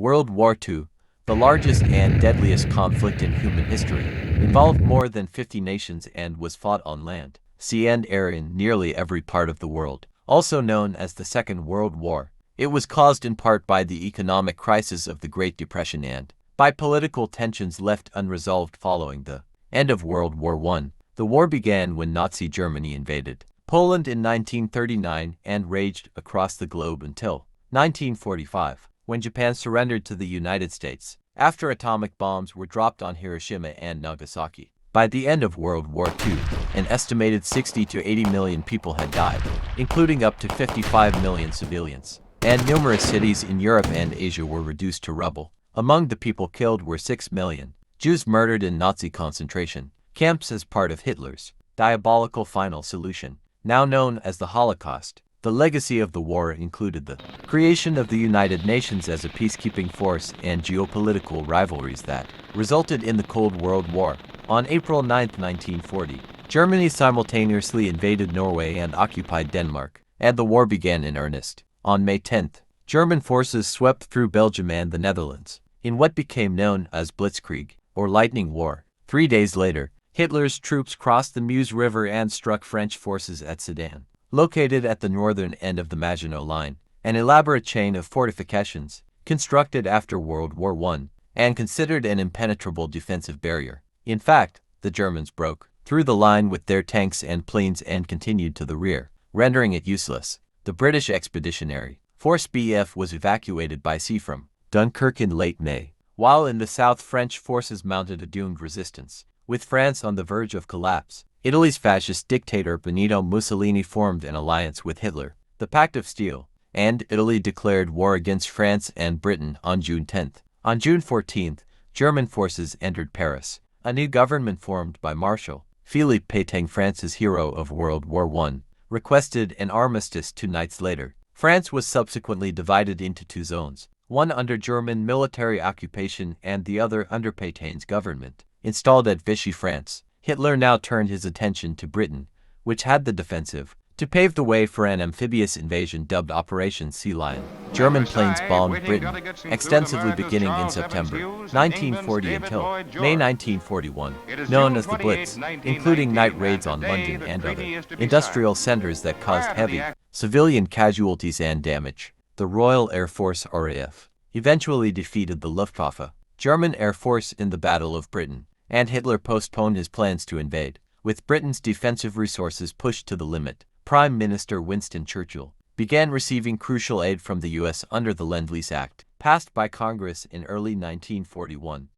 World War II, the largest and deadliest conflict in human history, involved more than 50 nations and was fought on land, sea and air in nearly every part of the world. Also known as the Second World War, it was caused in part by the economic crisis of the Great Depression and by political tensions left unresolved following the end of World War I. The war began when Nazi Germany invaded Poland in 1939 and raged across the globe until 1945, when Japan surrendered to the United States after atomic bombs were dropped on Hiroshima and Nagasaki. By the end of World War II, an estimated 60 to 80 million people had died, including up to 55 million civilians, and numerous cities in Europe and Asia were reduced to rubble. Among the people killed were 6 million Jews murdered in Nazi concentration camps as part of Hitler's diabolical final solution, now known as the Holocaust. The legacy of the war included the creation of the United Nations as a peacekeeping force and geopolitical rivalries that resulted in the Cold World War. On April 9, 1940, Germany simultaneously invaded Norway and occupied Denmark, and the war began in earnest. On May 10, German forces swept through Belgium and the Netherlands in what became known as Blitzkrieg, or Lightning War. 3 days later, Hitler's troops crossed the Meuse River and struck French forces at Sedan, located at the northern end of the Maginot Line, an elaborate chain of fortifications constructed after World War I and considered an impenetrable defensive barrier. In fact, the Germans broke through the line with their tanks and planes and continued to the rear, rendering it useless. The British Expeditionary Force BF was evacuated by sea from Dunkirk in late May, while in the south French forces mounted a doomed resistance. With France on the verge of collapse, Italy's fascist dictator Benito Mussolini formed an alliance with Hitler, the Pact of Steel, and Italy declared war against France and Britain on June 10. On June 14, German forces entered Paris. A new government formed by Marshal Philippe Pétain, France's hero of World War I, requested an armistice 2 nights later. France was subsequently divided into 2 zones, one under German military occupation and the other under Pétain's government. Installed at Vichy, France, Hitler now turned his attention to Britain, which had the defensive, to pave the way for an amphibious invasion dubbed Operation Sea Lion. German planes bombed Britain extensively beginning in September 1940 until May 1941, known as the Blitz, including night raids on London and other industrial centers that caused heavy civilian casualties and damage. The Royal Air Force RAF eventually defeated the Luftwaffe, German Air Force, in the Battle of Britain, and Hitler postponed his plans to invade. With Britain's defensive resources pushed to the limit, Prime Minister Winston Churchill began receiving crucial aid from the U.S. under the Lend-Lease Act, passed by Congress in early 1941.